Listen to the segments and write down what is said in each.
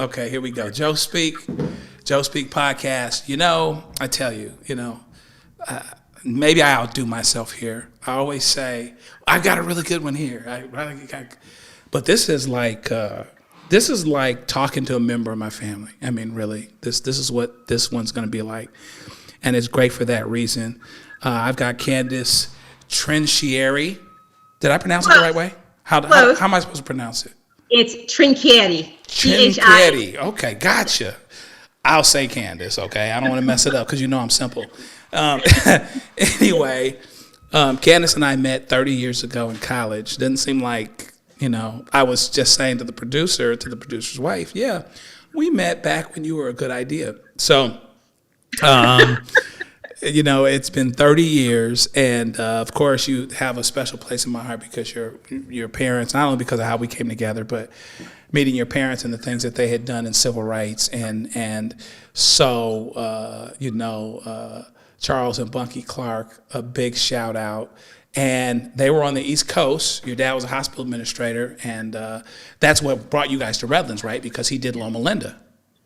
Okay, here we go. Joespeak podcast. You know, I tell you, maybe I outdo myself here. I always say I've got a really good one here. But this is like talking to a member of my family. I mean, really, this is what this one's going to be like, and it's great for that reason. I've got Candace Trincieri. Did I pronounce it the right way? How am I supposed to pronounce it? It's Trincieri. Trincieri. Okay, gotcha. I'll say Candace, okay? I don't want to mess it up because I'm simple. Anyway, Candace and I met 30 years ago in college. Didn't seem like, I was just saying to the producer's wife, yeah, we met back when you were a good idea. So, it's been 30 years, and of course you have a special place in my heart because your parents, not only because of how we came together, but meeting your parents and the things that they had done in civil rights, and so Charles and Bunky Clark, a big shout out. And they were on the East Coast. Your dad was a hospital administrator, and that's what brought you guys to Redlands, right? Because he did Loma Linda.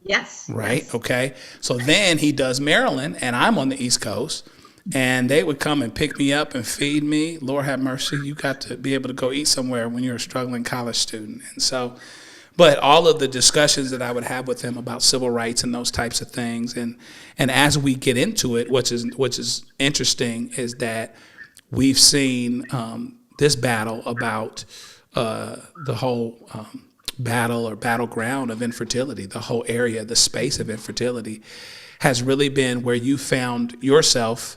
Yes. Right. Yes. Okay. So then he does Maryland, and I'm on the East Coast, and they would come and pick me up and feed me. Lord have mercy. You got to be able to go eat somewhere when you're a struggling college student. And so, but all of the discussions that I would have with him about civil rights and those types of things, and as we get into it, which is interesting is that we've seen this battle about the whole battle or battleground of infertility, the whole area, the space of infertility has really been where you found yourself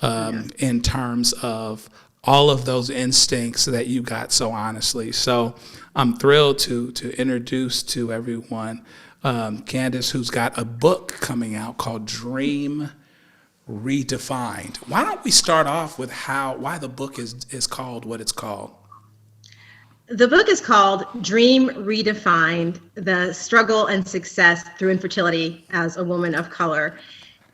in terms of all of those instincts that you got so honestly. So I'm thrilled to introduce to everyone Candace, who's got a book coming out called Dream Redefined. Why don't we start off with why the book is called what it's called? The book is called Dream Redefined, The Struggle and Success Through Infertility as a Woman of Color.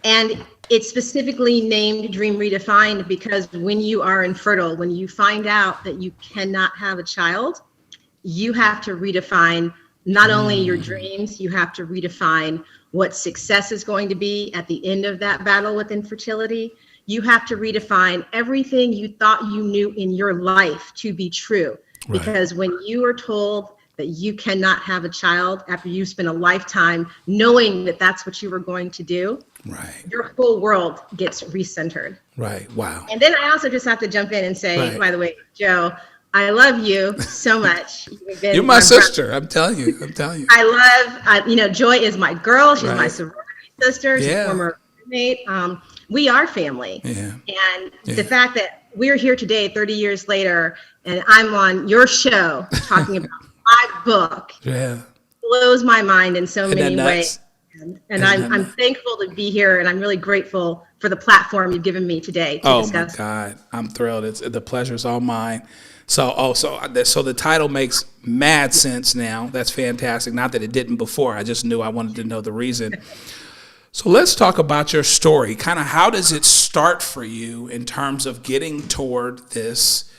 And it's specifically named Dream Redefined because when you are infertile, when you find out that you cannot have a child, you have to redefine not only your dreams, you have to redefine what success is going to be at the end of that battle with infertility. You have to redefine everything you thought you knew in your life to be true. Right. Because when you are told that you cannot have a child after you spend a lifetime knowing that that's what you were going to do, right, your whole world gets recentered. Right. Wow. And then I also just have to jump in and say, by the way, Joe, I love you so much. You're my sister. I'm telling you. I love, Joy is my girl. She's my sorority sister. She's a former roommate. We are family. Yeah. And the fact that we're here today, 30 years later, and I'm on your show talking about my book blows my mind in so many ways. And I'm thankful to be here, and I'm really grateful for the platform you've given me today to discuss. Oh my God, I'm thrilled. The pleasure's all mine. So the title makes mad sense now. That's fantastic. Not that it didn't before. I just knew I wanted to know the reason. So let's talk about your story. Kind of how does it start for you in terms of getting toward this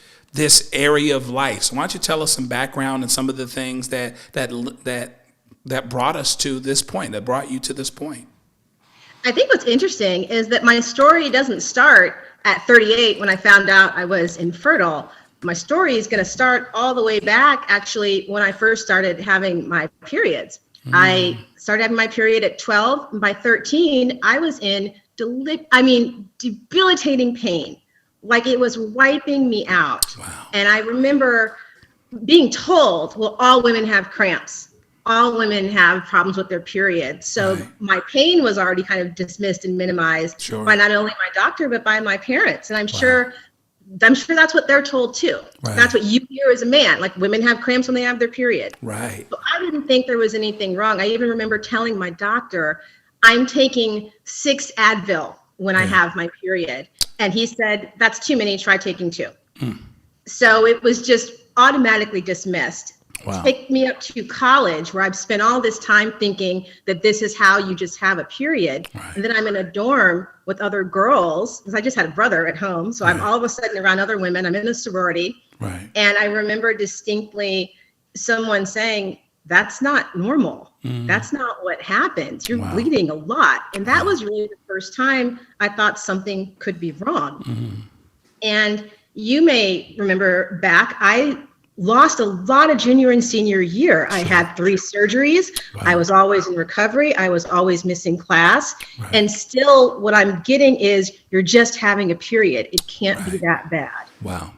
area of life? So why don't you tell us some background and some of the things that brought us to this point, that brought you to this point? I think what's interesting is that my story doesn't start at 38 when I found out I was infertile. My story is going to start all the way back, actually, when I first started having my periods. I started having my period at 12. And by 13, I was in debilitating pain. Like it was wiping me out. Wow. And I remember being told, well, all women have cramps. All women have problems with their period. So my pain was already kind of dismissed and minimized by not only my doctor, but by my parents. And I'm sure that's what they're told too. Right. That's what you hear as a man, like women have cramps when they have their period. Right. So I didn't think there was anything wrong. I even remember telling my doctor, I'm taking 6 Advil when I have my period. And he said, that's too many, try taking 2. So it was just automatically dismissed. Wow. Take me up to college where I've spent all this time thinking that this is how you just have a period. Right. And then I'm in a dorm with other girls because I just had a brother at home. So I'm all of a sudden around other women. I'm in a sorority. Right. And I remember distinctly someone saying, that's not normal. That's not what happens. You're bleeding a lot. And that was really the first time I thought something could be wrong. And you may remember back, I lost a lot of junior and senior year. I had 3 surgeries. I was always in recovery. I was always missing class. And still what I'm getting is you're just having a period. It can't be that bad. Wow.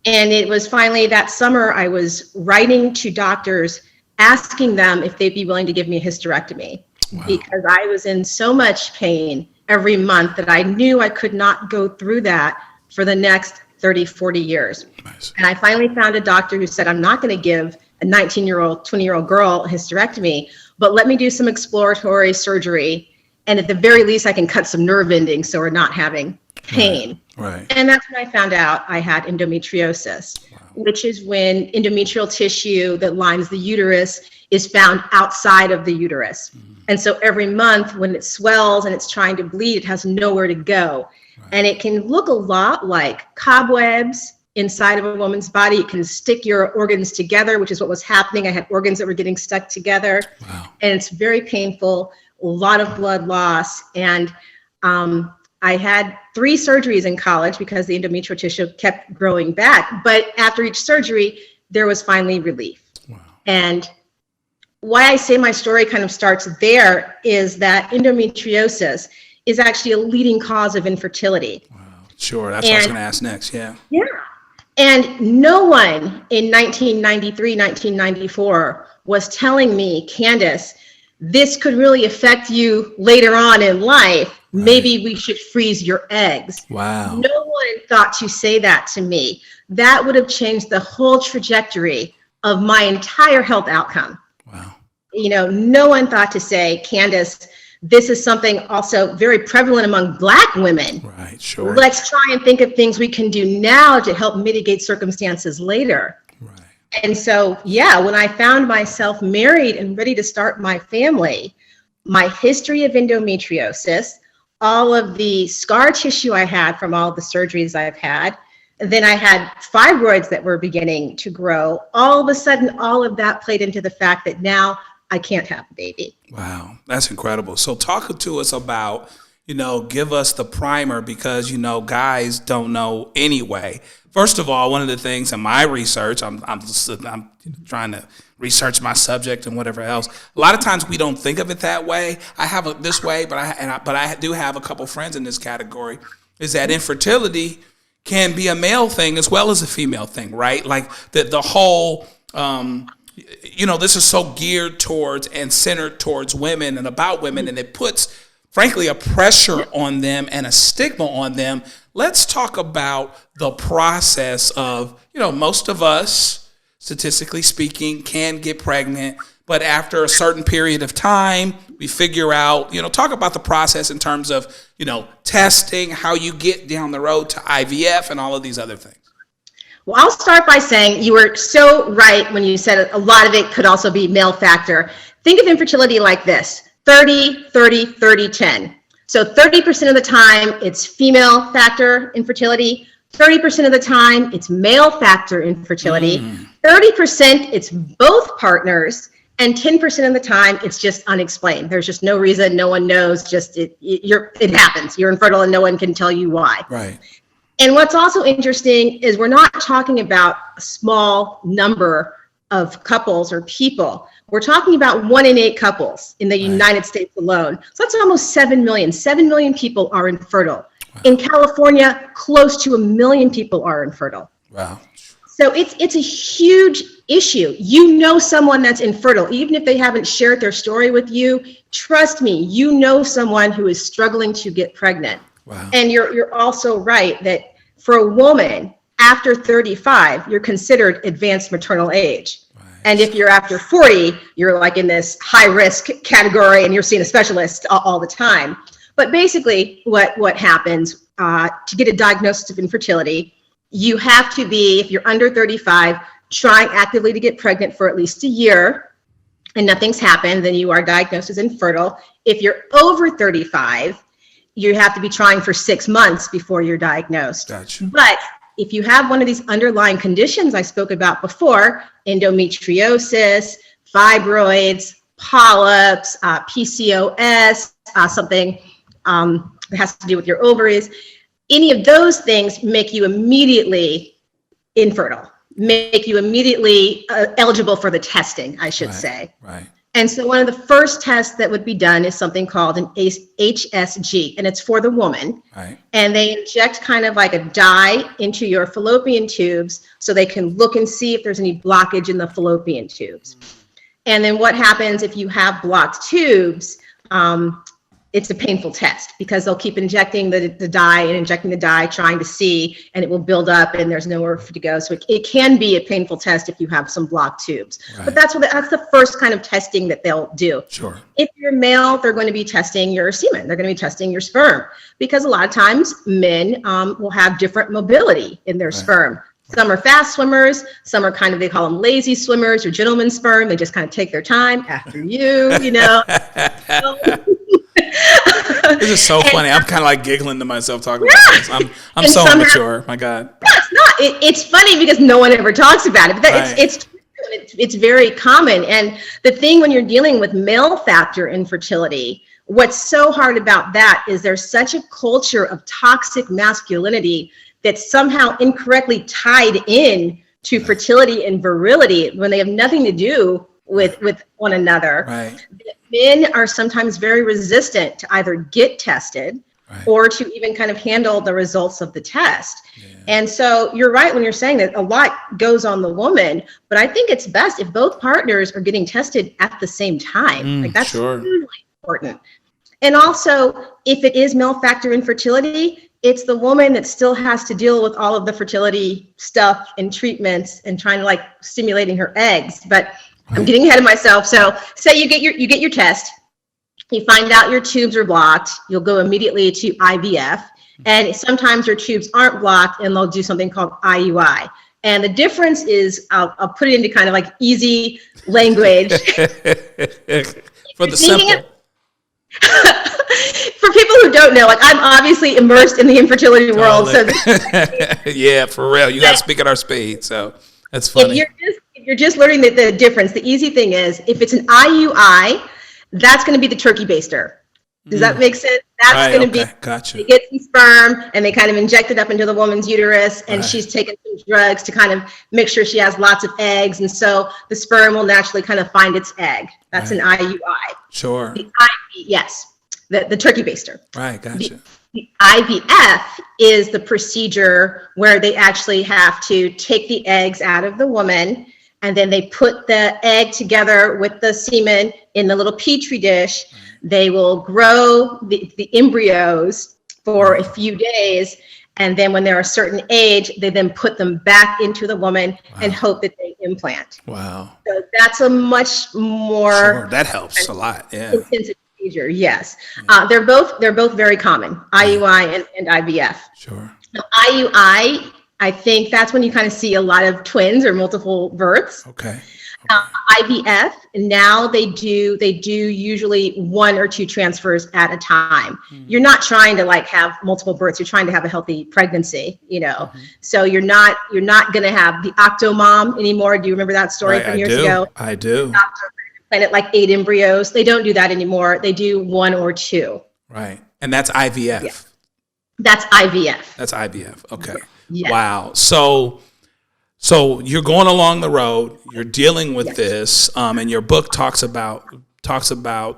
And it was finally that summer I was writing to doctors asking them if they'd be willing to give me a hysterectomy because I was in so much pain every month that I knew I could not go through that for the next 30, 40 years. Nice. And I finally found a doctor who said, I'm not going to give a 19-year-old, 20-year-old girl a hysterectomy, but let me do some exploratory surgery. And at the very least, I can cut some nerve endings so we're not having pain. Right. And that's when I found out I had endometriosis, which is when endometrial tissue that lines the uterus is found outside of the uterus. And so every month when it swells and it's trying to bleed, it has nowhere to go. And it can look a lot like cobwebs inside of a woman's body. It can stick your organs together, which is what was happening. I had organs that were getting stuck together. And it's very painful, a lot of blood loss. And I had 3 surgeries in college because the endometrial tissue kept growing back. But after each surgery, there was finally relief. And why I say my story kind of starts there is that endometriosis is actually a leading cause of infertility. Sure, that's what I was going to ask next, Yeah. And no one in 1993, 1994 was telling me, Candace, this could really affect you later on in life. Maybe we should freeze your eggs. Wow. No one thought to say that to me. That would have changed the whole trajectory of my entire health outcome. Wow. You know, no one thought to say, Candace, this is something also very prevalent among Black women. Right, sure. Let's try and think of things we can do now to help mitigate circumstances later. Right. And so, yeah, when I found myself married and ready to start my family, my history of endometriosis, all of the scar tissue I had from all of the surgeries I've had, and then I had fibroids that were beginning to grow. All of a sudden, all of that played into the fact that now I can't have a baby. Wow, that's incredible. So talk to us about, give us the primer because, guys don't know anyway. First of all, one of the things in my research, I'm trying to research my subject and whatever else. A lot of times we don't think of it that way. I have it this way, but I do have a couple friends in this category, is that infertility can be a male thing as well as a female thing, right? Like the whole, this is so geared towards and centered towards women and about women, and it puts, frankly, a pressure on them and a stigma on them. Let's talk about the process of, most of us, statistically speaking, can get pregnant, but after a certain period of time, we figure out, talk about the process in terms of, testing, how you get down the road to IVF and all of these other things. Well, I'll start by saying you were so right when you said a lot of it could also be male factor. Think of infertility like this, 30, 30, 30, 10. So 30% of the time it's female factor infertility, 30% of the time it's male factor infertility, 30% it's both partners, and 10% of the time it's just unexplained. There's just no reason, no one knows, just it happens. You're infertile and no one can tell you why. Right. And what's also interesting is we're not talking about a small number of couples or people. We're talking about 1 in 8 couples in the United States alone. So that's almost 7 million. 7 million people are infertile. Wow. In California, close to 1 million people are infertile. Wow. So it's a huge issue. You know someone that's infertile, even if they haven't shared their story with you. Trust me, you know someone who is struggling to get pregnant. Wow. And you're also right that for a woman after 35, you're considered advanced maternal age. Right. And if you're after 40, you're like in this high risk category and you're seeing a specialist all the time. But basically what happens to get a diagnosis of infertility, you have to be, if you're under 35, trying actively to get pregnant for at least a year and nothing's happened, then you are diagnosed as infertile. If you're over 35, you have to be trying for 6 months before you're diagnosed. Gotcha. But if you have one of these underlying conditions I spoke about before, endometriosis, fibroids, polyps, PCOS, something that has to do with your ovaries. Any of those things make you immediately infertile, make you immediately eligible for the testing, I should say. Right. And so one of the first tests that would be done is something called an HSG, and it's for the woman. Right. And they inject kind of like a dye into your fallopian tubes so they can look and see if there's any blockage in the fallopian tubes. And then what happens if you have blocked tubes? It's a painful test because they'll keep injecting the dye and injecting the dye, trying to see, and it will build up and there's nowhere to go. So it can be a painful test if you have some blocked tubes. Right. But that's the first kind of testing that they'll do. Sure. If you're male, they're going to be testing your semen. They're going to be testing your sperm because a lot of times men will have different mobility in their sperm. Some are fast swimmers. Some are kind of, they call them lazy swimmers or gentleman sperm. They just kind of take their time after you know. This is so funny. I'm kind of like giggling to myself talking about this. I'm so immature. My God. No, it's not. It's funny because no one ever talks about it. But it's very common. And the thing when you're dealing with male factor infertility, what's so hard about that is there's such a culture of toxic masculinity that's somehow incorrectly tied in to fertility and virility when they have nothing to do with one another. Right. Men are sometimes very resistant to either get tested or to even kind of handle the results of the test. Yeah. And so you're right when you're saying that a lot goes on the woman, but I think it's best if both partners are getting tested at the same time. Like that's really important. And also, if it is male factor infertility, it's the woman that still has to deal with all of the fertility stuff and treatments and trying to like stimulating her eggs. But I'm getting ahead of myself. So say you get your test, you find out your tubes are blocked, you'll go immediately to IVF. And sometimes your tubes aren't blocked and they'll do something called IUI. And the difference is, I'll put it into kind of like easy language. For the simple. For people who don't know, like I'm obviously immersed in the infertility world. So yeah, for real. You got to speak at our speed. So that's funny. If you're just learning the difference, the easy thing is if it's an IUI, that's going to be the turkey baster. Does that make sense? That's going to be, gotcha. They get some sperm and they kind of inject it up into the woman's uterus and she's taking some drugs to kind of make sure she has lots of eggs. And so the sperm will naturally kind of find its egg. That's an IUI. Sure. The IV, yes, the turkey baster. Right, gotcha. The IVF is the procedure where they actually have to take the eggs out of the woman and then they put the egg together with the semen in the little petri dish. They will grow the embryos for a few days. And then when they're a certain age, they then put them back into the woman and hope that they implant. Wow. So that's a much more that helps a lot. Yeah. Intensive procedure. Yes. They're both very common, IUI and IVF. Sure. Now, IUI, I think that's when you kind of see a lot of twins or multiple births. Okay. IVF, now they do usually 1 or 2 transfers at a time. You're not trying to like have multiple births. You're trying to have a healthy pregnancy, you know. So you're not going to have the octomom anymore. Do you remember that story from years ago? I do. Planted like 8 embryos. They don't do that anymore. They do 1 or 2. Right. And that's IVF. Yeah. That's IVF. That's IVF. Okay. Yes. Wow. So you're going along the road, you're dealing with this, and your book talks about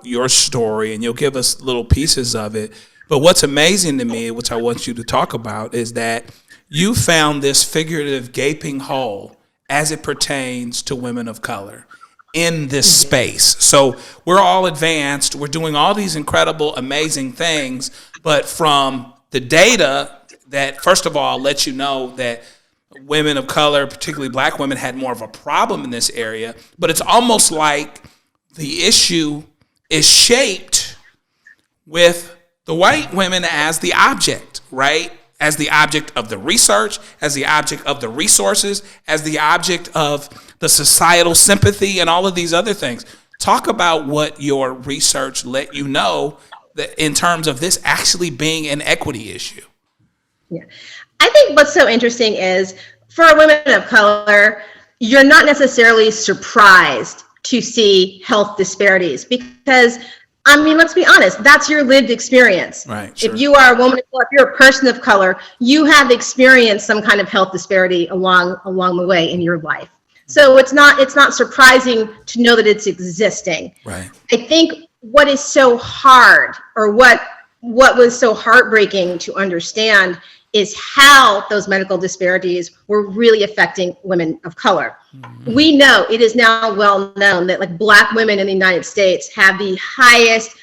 your story, and you'll give us little pieces of it. But what's amazing to me, which I want you to talk about, is that you found this figurative gaping hole as it pertains to women of color in this space. So we're all advanced, we're doing all these incredible, amazing things, but from the data that, first of all, lets you know that women of color, particularly black women, had more of a problem in this area, but it's almost like the issue is shaped with the white women as the object, right? As the object of the research, as the object of the resources, as the object of the societal sympathy and all of these other things. Talk about what your research let you know that in terms of this actually being an equity issue. Yeah. I think what's so interesting is for women of color, you're not necessarily surprised to see health disparities, because I mean, let's be honest, that's your lived experience. Right. Sure. If you are a woman of color, if you're a person of color, you have experienced some kind of health disparity along the way in your life. So it's not surprising to know that it's existing. Right. I think what is so hard, or what was so heartbreaking to understand, is how those medical disparities were really affecting women of color. Mm-hmm. We know, it is now well known that like Black women in the United States have the highest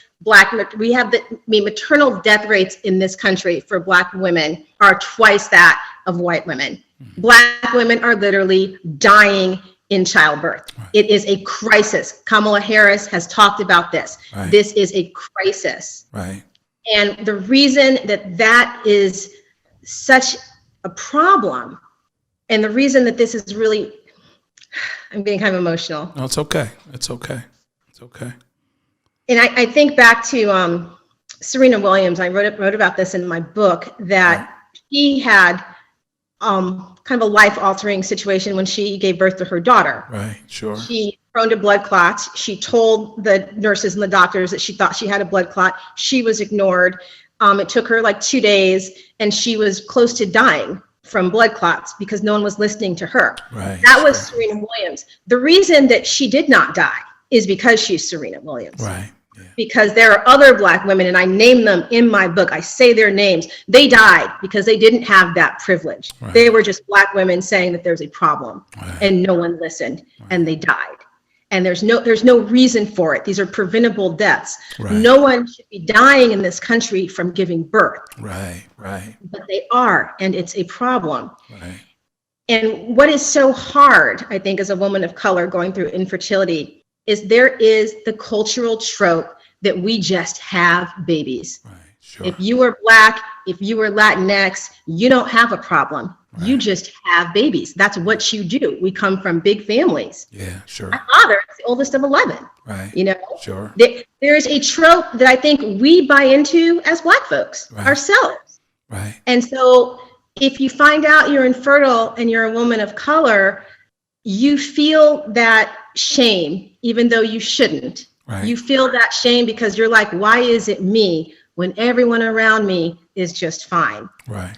maternal death rates in this country for Black women are twice that of white women. Mm-hmm. Black women are literally dying in childbirth. Right. It is a crisis. Kamala Harris has talked about this. Right. This is a crisis. Right. And the reason that is such a problem, and the reason that this is really, I'm getting kind of emotional. No, it's okay. It's okay. It's okay. And I think back to Serena Williams. I wrote about this in my book, that she had kind of a life-altering situation when she gave birth to her daughter. Right, sure. She prone to blood clots. She told the nurses and the doctors that she thought she had a blood clot. She was ignored. It took her like 2 days, and she was close to dying from blood clots because no one was listening to her. Right. That was Serena Williams. The reason that she did not die is because she's Serena Williams. Right. Yeah. Because there are other Black women, and I name them in my book. I say their names. They died because they didn't have that privilege. Right. They were just Black women saying that there's a problem, right, and no one listened, right, and they died. And there's no reason for it. These are preventable deaths. Right. No one should be dying in this country from giving birth. Right, right. But they are, and it's a problem. Right. And what is so hard, I think, as a woman of color going through infertility, is there is the cultural trope that we just have babies. Right, sure. If you are Black, if you are Latinx, you don't have a problem. Right. You just have babies. That's what you do. We come from big families. Yeah, sure. My father is the oldest of 11. Right. You know, sure. There is a trope that I think we buy into as Black folks, right, ourselves. Right. And so if you find out you're infertile and you're a woman of color, you feel that shame, even though you shouldn't. Right. You feel that shame because you're like, why is it me when everyone around me is just fine? Right.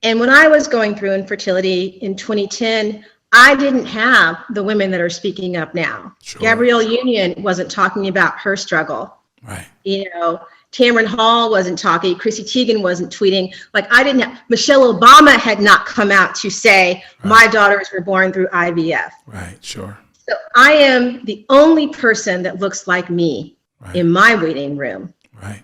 And when I was going through infertility in 2010, I didn't have the women that are speaking up now. Sure. Gabrielle Union wasn't talking about her struggle. Right. You know, Tamron Hall wasn't talking. Chrissy Teigen wasn't tweeting. Like Michelle Obama had not come out to say, right, my daughters were born through IVF. Right, sure. So I am the only person that looks like me, right, in my waiting room. Right.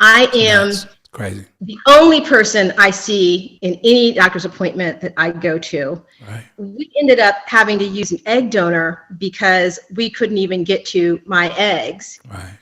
I am crazy. The only person I see in any doctor's appointment that I go to. Right. We ended up having to use an egg donor because we couldn't even get to my eggs. Right.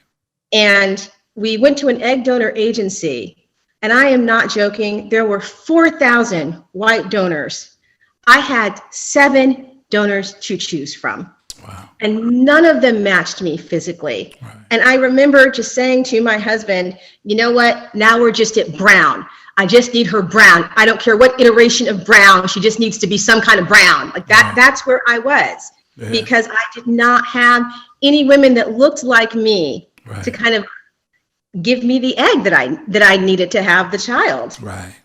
And we went to an egg donor agency, and I am not joking. There were 4,000 white donors. I had 7 donors to choose from. Wow. And none of them matched me physically. Right. And I remember just saying to my husband, you know what? Now we're just at brown. I just need her brown. I don't care what iteration of brown. She just needs to be some kind of brown. Like that. Right. That's where I was. Yeah. Because I did not have any women that looked like me, right, to kind of give me the egg that I needed to have the child. Right.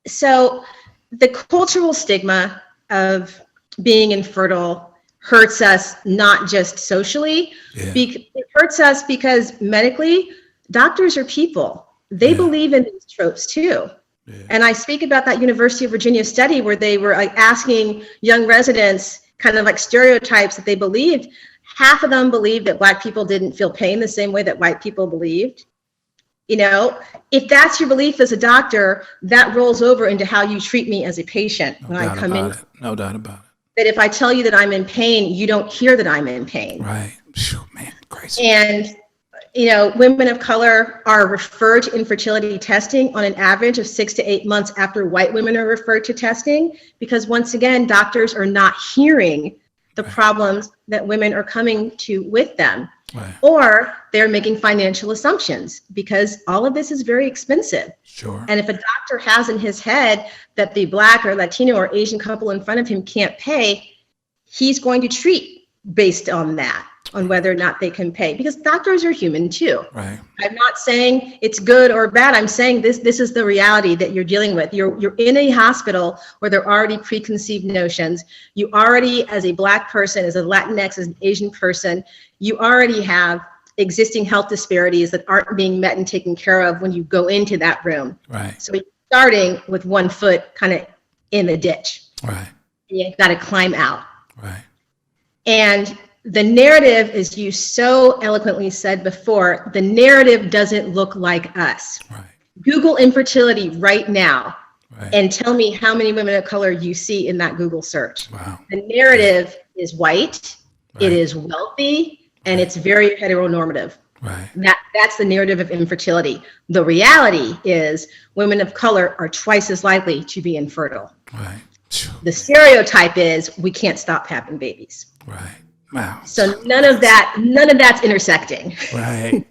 So the cultural stigma of being infertile hurts us not just socially. Yeah. It hurts us because medically, doctors are people. They, yeah, believe in these tropes too. Yeah. And I speak about that University of Virginia study where they were like asking young residents kind of like stereotypes that they believed. Half of them believed that Black people didn't feel pain the same way that white people believed. You know, if that's your belief as a doctor, that rolls over into how you treat me as a patient when I come in. No doubt about it. That if I tell you that I'm in pain, you don't hear that I'm in pain. Right. Man, crazy. And, you know, women of color are referred to infertility testing on an average of 6 to 8 months after white women are referred to testing, because once again, doctors are not hearing the, right, problems that women are coming to with them. Right. Or they're making financial assumptions because all of this is very expensive. Sure. And if a doctor has in his head that the Black or Latino or Asian couple in front of him can't pay, he's going to treat based on that, on whether or not they can pay, because doctors are human too. Right. I'm not saying it's good or bad. I'm saying this is the reality that you're dealing with. You're in a hospital where there are already preconceived notions. You already, as a Black person, as a Latinx, as an Asian person, you already have existing health disparities that aren't being met and taken care of when you go into that room. Right. So you're starting with one foot kind of in the ditch. Right. You've got to climb out. Right. And the narrative, as you so eloquently said before, the narrative doesn't look like us. Right. Google infertility right now, right. and tell me how many women of color you see in that Google search. Wow. The narrative is white, right. it is wealthy, and it's very heteronormative. Right. That's the narrative of infertility. The reality is women of color are twice as likely to be infertile. Right. The stereotype is we can't stop having babies. Right. Wow. So none of that's intersecting. Right.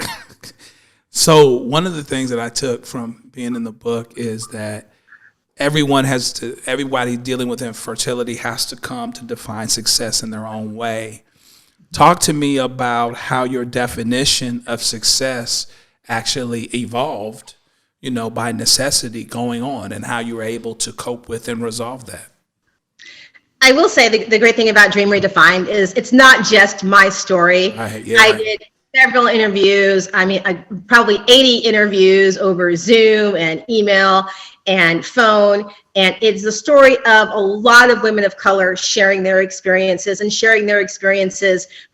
So one of the things that I took from being in the book is that everybody dealing with infertility has to come to define success in their own way. Talk to me about how your definition of success actually evolved, by necessity going on, and how you were able to cope with and resolve that. I will say the great thing about Dream Redefined is it's not just my story. Right, yeah, I did several interviews. Probably 80 interviews over Zoom and email and phone. And it's the story of a lot of women of color sharing their experiences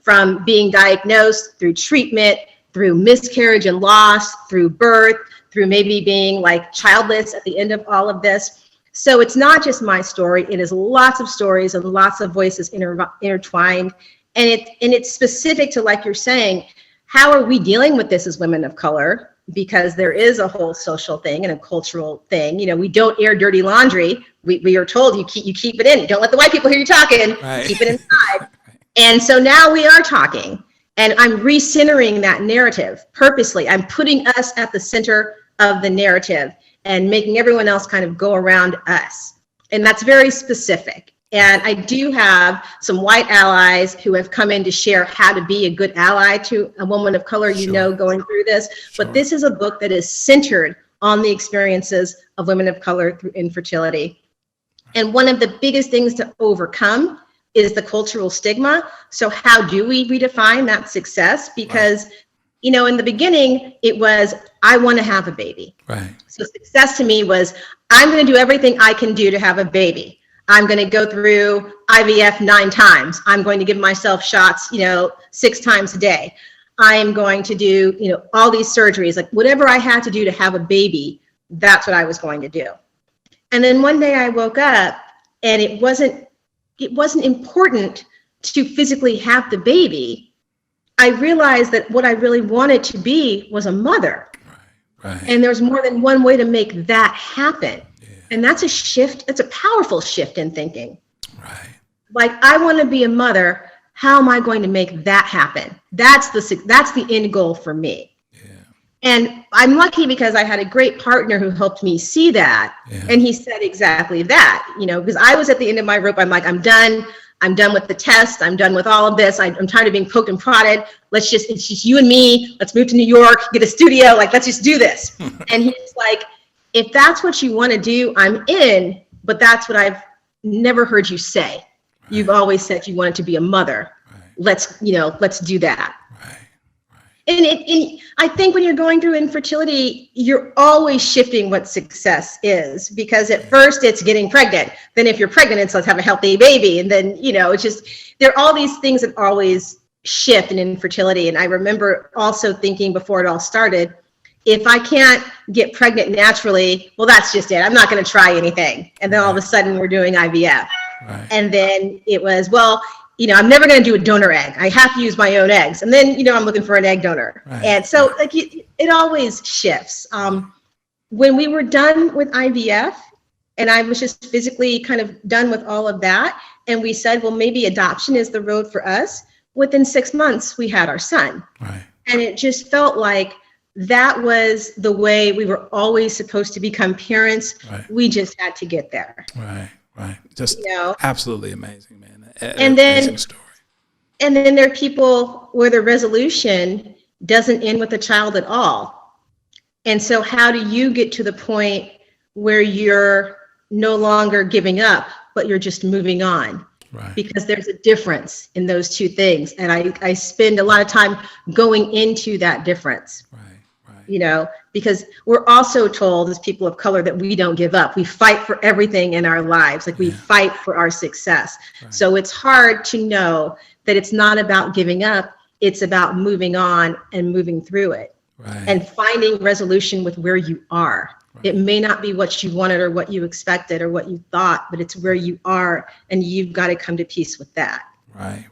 from being diagnosed, through treatment, through miscarriage and loss, through birth, through maybe being like childless at the end of all of this. So it's not just my story. It is lots of stories and lots of voices intertwined. And it's specific to, like you're saying, how are we dealing with this as women of color? Because there is a whole social thing and a cultural thing. We don't air dirty laundry. We are told you keep it in. Don't let the white people hear you talking. Right. Keep it inside. And so now we are talking. And I'm recentering that narrative purposely. I'm putting us at the center of the narrative and making everyone else kind of go around us. And that's very specific. And I do have some white allies who have come in to share how to be a good ally to a woman of color, going through this. Sure. But this is a book that is centered on the experiences of women of color through infertility. And one of the biggest things to overcome is the cultural stigma. So how do we redefine that success? Because in the beginning, it was, I want to have a baby. Right. So success to me was, I'm going to do everything I can do to have a baby. I'm going to go through IVF 9 times. I'm going to give myself shots, 6 times a day. I am going to do, all these surgeries, like whatever I had to do to have a baby, that's what I was going to do. And then one day I woke up and it wasn't important to physically have the baby. I realized that what I really wanted to be was a mother. Right. And there's more than one way to make that happen. Yeah. And that's a shift. It's a powerful shift in thinking. Right. Like, I want to be a mother. How am I going to make that happen? That's the end goal for me. Yeah. And I'm lucky because I had a great partner who helped me see that. Yeah. And he said exactly that, because I was at the end of my rope. I'm like, I'm done with the test. I'm done with all of this. I'm tired of being poked and prodded. It's just you and me. Let's move to New York, get a studio. Let's just do this. And he's like, if that's what you want to do, I'm in, but that's what I've never heard you say. Right. You've always said you wanted to be a mother. Right. Let's do that. Right. And I think when you're going through infertility, you're always shifting what success is, because at first it's getting pregnant. Then if you're pregnant, it's let's have a healthy baby. And then, it's just, there are all these things that always shift in infertility. And I remember also thinking before it all started, if I can't get pregnant naturally, well, that's just it. I'm not going to try anything. And then all of a sudden we're doing IVF. Right. And then it was, I'm never going to do a donor egg. I have to use my own eggs. And then, I'm looking for an egg donor. Right. And so it always shifts. When we were done with IVF and I was just physically kind of done with all of that, and we said, well, maybe adoption is the road for us. Within 6 months, we had our son. Right. And it just felt like that was the way we were always supposed to become parents. Right. We just had to get there. Right. Just absolutely amazing, man. And then story. And then there are people where the resolution doesn't end with the child at all. And so how do you get to the point where you're no longer giving up, but you're just moving on? Right. Because there's a difference in those two things. And I spend a lot of time going into that difference. Right. You know, because we're also told as people of color that we don't give up. We fight for everything in our lives. Like we fight for our success. Right. So it's hard to know that it's not about giving up. It's about moving on and moving through it. Right. And finding resolution with where you are. Right. It may not be what you wanted or what you expected or what you thought, but it's where you are, and you've got to come to peace with that. Right.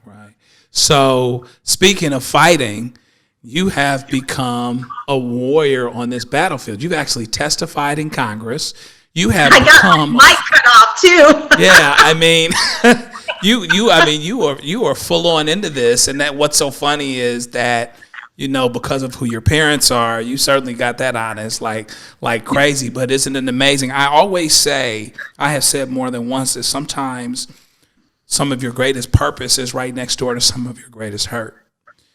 So speaking of fighting, you have become a warrior on this battlefield. You've actually testified in Congress. You have become my mic cut off too. Yeah, I mean, you are full on into this, and that what's so funny is that, you know, because of who your parents are, you certainly got that honest like crazy. But isn't it amazing? I always say, I have said more than once, that sometimes some of your greatest purpose is right next door to some of your greatest hurt.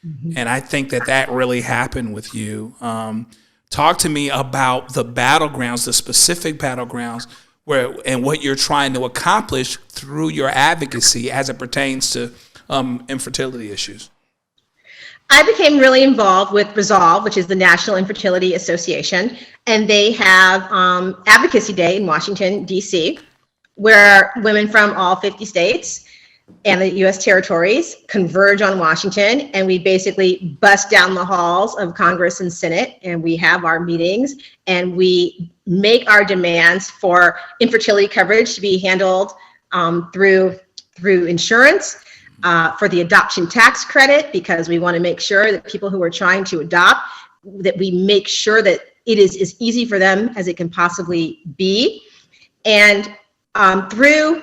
Mm-hmm. And I think that really happened with you. Talk to me about the battlegrounds, the specific battlegrounds and what you're trying to accomplish through your advocacy as it pertains to infertility issues. I became really involved with Resolve, which is the National Infertility Association, and they have Advocacy Day in Washington, D.C., where women from all 50 states and the U.S. territories converge on Washington, and we basically bust down the halls of Congress and Senate, and we have our meetings, and we make our demands for infertility coverage to be handled through insurance, for the adoption tax credit, because we want to make sure that people who are trying to adopt, that we make sure that it is as easy for them as it can possibly be. And through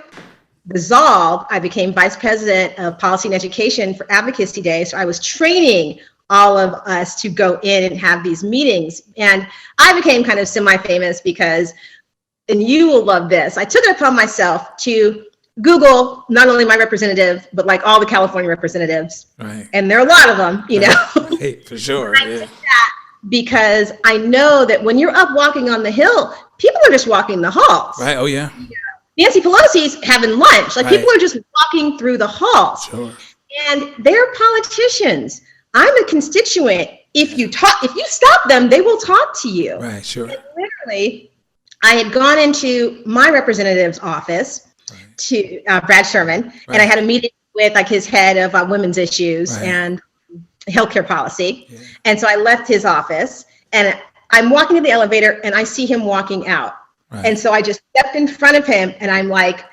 Resolve, I became Vice President of Policy and Education for Advocacy Day. So I was training all of us to go in and have these meetings. And I became kind of semi-famous because, and you will love this, I took it upon myself to Google not only my representative, but like all the California representatives. Right. And there are a lot of them, you know. Hey, for sure. I did that because I know that when you're up walking on the Hill, people are just walking the halls. Right. Oh, yeah. Nancy Pelosi's having lunch. Like, people are just walking through the halls. Sure. And they're politicians. I'm a constituent. If you stop them, they will talk to you. Right, sure. And literally, I had gone into my representative's office to Brad Sherman, and I had a meeting with like his head of women's issues and healthcare policy. Yeah. And so I left his office, and I'm walking to the elevator, and I see him walking out. Right. And so I just stepped in front of him, and I'm like,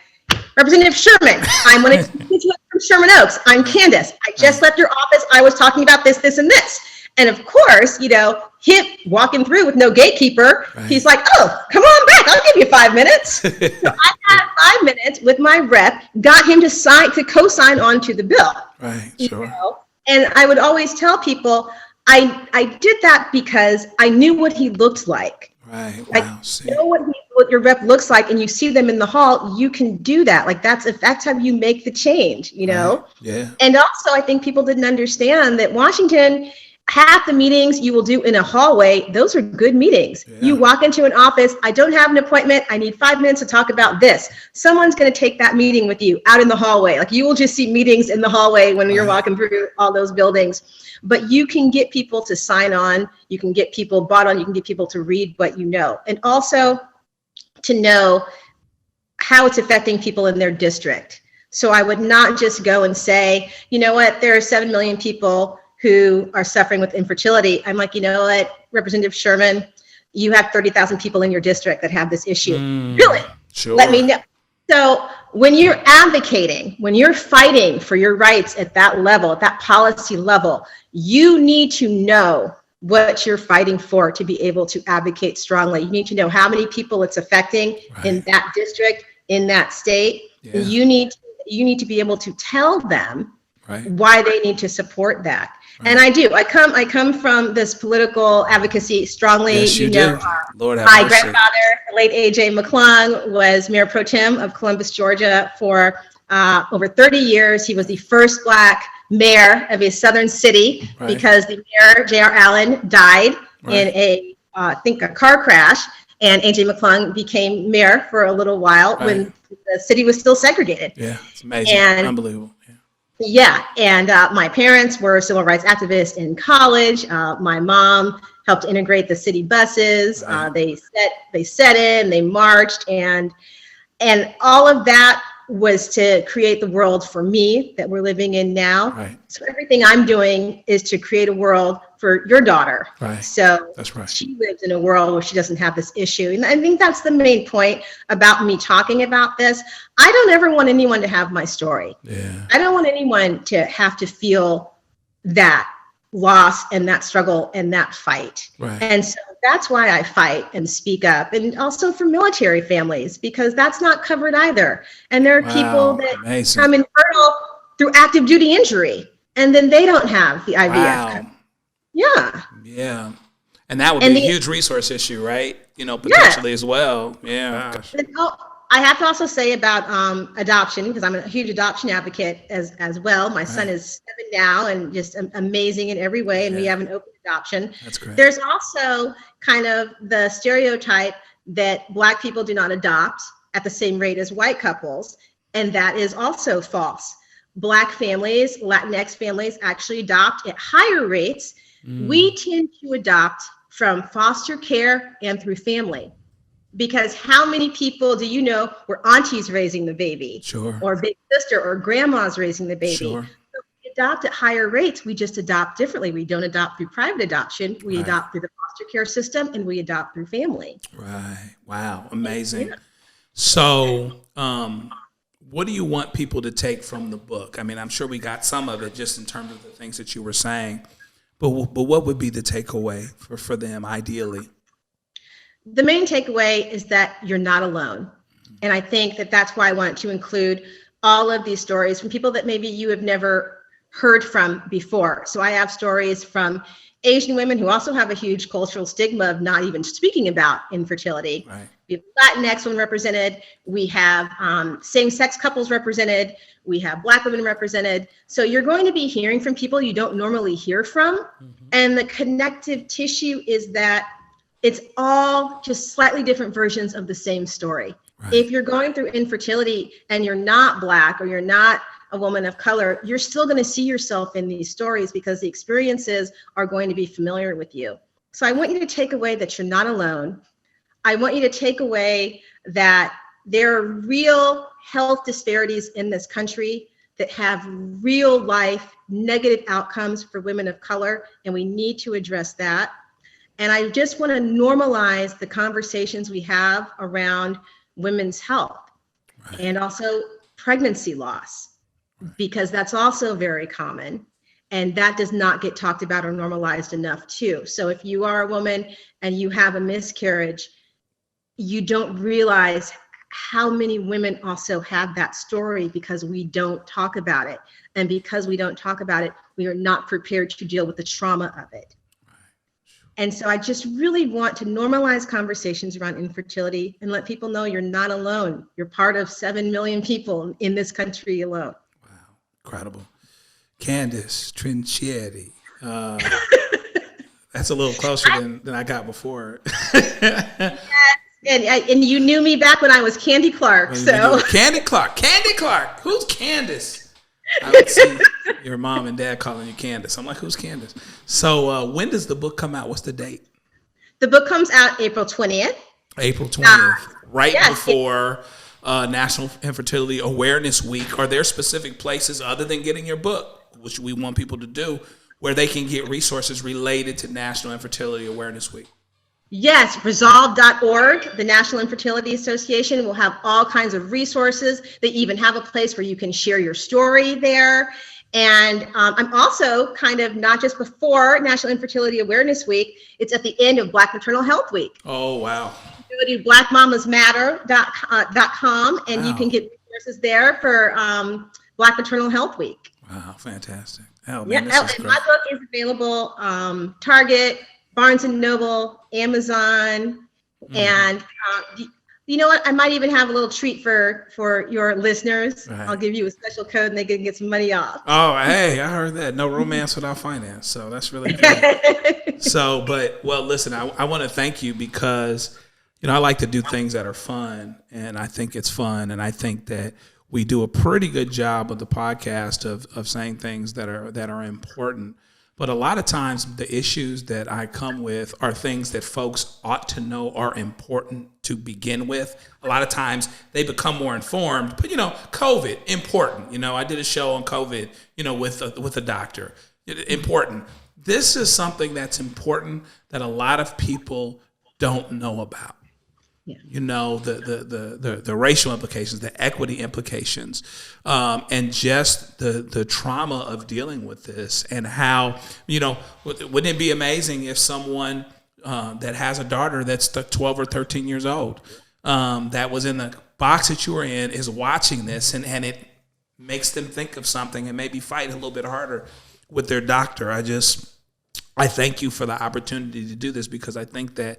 Representative Sherman, I'm one of the from Sherman Oaks. I'm Candace. I just left your office. I was talking about this, this, and this. And of course, you know, him walking through with no gatekeeper, he's like, oh, come on back. I'll give you 5 minutes. So I had 5 minutes with my rep, got him to co-sign onto the bill. Right, sure. Know? And I would always tell people, I did that because I knew what he looked like. Right. Wow. I know what your rep looks like, and you see them in the hall, you can do that. Like that's how you make the change, you know? Right. Yeah. And also I think people didn't understand that Washington, half the meetings you will do in a hallway, those are good meetings. Yeah. You walk into an office, I don't have an appointment, I need 5 minutes to talk about this. Someone's going to take that meeting with you out in the hallway. Like you will just see meetings in the hallway when you're walking through all those buildings. But you can get people to sign on, you can get people bought on, you can get people to read what you know. And also to know how it's affecting people in their district. So I would not just go and say, you know what, there are 7 million people who are suffering with infertility. I'm like, you know what, Representative Sherman, you have 30,000 people in your district that have this issue. Really? Sure. Let me know. So when you're advocating, when you're fighting for your rights at that level, at that policy level, you need to know what you're fighting for to be able to advocate strongly. You need to know how many people it's affecting in that district, in that state. Yeah. You need to be able to tell them why they need to support that. Right. And I do. I come from this political advocacy strongly. Yes, you do. Lord have my mercy. Grandfather, the late A.J. McClung, was Mayor Pro Tem of Columbus, Georgia for over 30 years. He was the first Black mayor of a southern city Right. because the mayor, J.R. Allen, died in I think a car crash, and A.J. McClung became mayor for a little while when the city was still segregated. Yeah, it's amazing. And Unbelievable. Yeah. yeah, and my parents were civil rights activists in college. My mom helped integrate the city buses. Right. They set in, they marched, and all of that was to create the world for me that we're living in now. Right. So everything I'm doing is to create a world for your daughter. Right. So that's right. She lives in a world where she doesn't have this issue. And I think that's the main point about me talking about this. I don't ever want anyone to have my story. Yeah. I don't want anyone to have to feel that loss and that struggle and that fight. Right. And so that's why I fight and speak up, and also for military families, because that's not covered either. And there are people that come infertile through active duty injury, and then they don't have the IVF coverage. Yeah. Yeah. And that would be a huge resource issue, right? Potentially as well. Yeah. I have to also say about adoption, because I'm a huge adoption advocate as well. My son is 7 now and just amazing in every way, and we have an open adoption. That's great. There's also kind of the stereotype that Black people do not adopt at the same rate as white couples, and that is also false. Black families, Latinx families actually adopt at higher rates. We tend to adopt from foster care and through family. Because how many people do you know where auntie's raising the baby? Sure. Or big sister or grandma's raising the baby? Sure. So we adopt at higher rates. We just adopt differently. We don't adopt through private adoption. We adopt through the foster care system, and we adopt through family. Right. Wow. Amazing. Yeah. So, what do you want people to take from the book? I mean, I'm sure we got some of it just in terms of the things that you were saying, but what would be the takeaway for them ideally? The main takeaway is that you're not alone. And I think that that's why I want to include all of these stories from people that maybe you have never heard from before. So I have stories from Asian women who also have a huge cultural stigma of not even speaking about infertility. Right. We have Latinx women represented. We have same-sex couples represented. We have Black women represented. So you're going to be hearing from people you don't normally hear from. And the connective tissue is that it's all just slightly different versions of the same story. Right. If you're going through infertility and you're not Black or you're not a woman of color, you're still going to see yourself in these stories because the experiences are going to be familiar with you. So I want you to take away that you're not alone. I want you to take away that there are real health disparities in this country that have real life negative outcomes for women of color, and we need to address that. And I just want to normalize the conversations we have around women's health and also pregnancy loss, because that's also very common. And that does not get talked about or normalized enough too. So if you are a woman and you have a miscarriage, you don't realize how many women also have that story because we don't talk about it. And because we don't talk about it, we are not prepared to deal with the trauma of it. And so I just really want to normalize conversations around infertility and let people know you're not alone. You're part of 7 million people in this country alone. Wow, incredible. Candace Trincieri. That's a little closer than I got before. Yes, and you knew me back when I was Candy Clark. So Candy Clark. Who's Candace? I would see your mom and dad calling you Candace. I'm like, who's Candace? So when does the book come out? What's the date? The book comes out April 20th. April 20th, before National Infertility Awareness Week. Are there specific places other than getting your book, which we want people to do, where they can get resources related to National Infertility Awareness Week? Yes, resolve.org, the National Infertility Association, will have all kinds of resources. They even have a place where you can share your story there. And I'm also kind of not just before National Infertility Awareness Week, it's at the end of Black Maternal Health Week. Oh, wow. Go to blackmamasmatter.com and you can get resources there for Black Maternal Health Week. Wow, fantastic. Oh, man, this is great. My book is available Target, Barnes & Noble, Amazon, and You know what? I might even have a little treat for your listeners. Right. I'll give you a special code and they can get some money off. Oh, hey, I heard that. No romance without finance. So that's really good. Listen, I want to thank you because, I like to do things that are fun, and I think it's fun, and I think that we do a pretty good job of the podcast of saying things that are important. But a lot of times the issues that I come with are things that folks ought to know are important to begin with. A lot of times they become more informed, but COVID, important. I did a show on COVID, with a doctor. Important. This is something that's important that a lot of people don't know about. Yeah. The racial implications, the equity implications, and just the trauma of dealing with this, and how, wouldn't it be amazing if someone that has a daughter that's 12 or 13 years old, that was in the box that you were in, is watching this, and it makes them think of something and maybe fight a little bit harder with their doctor. I thank you for the opportunity to do this, because I think that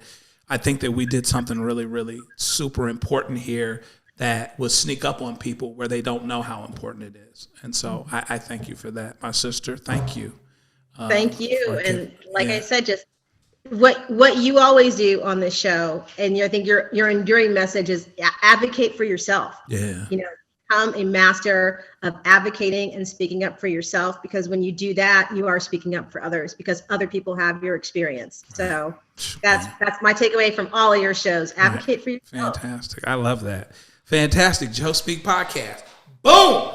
we did something really, really super important here that will sneak up on people where they don't know how important it is. And so I thank you for that, my sister. Thank you. Thank you. And I said, just what you always do on this show, and I think your enduring message is advocate for yourself. Yeah. Become a master of advocating and speaking up for yourself, because when you do that, you are speaking up for others, because other people have your experience. So that's my takeaway from all of your shows. Advocate for yourself. Fantastic. I love that. Fantastic. Joespeak podcast. Boom.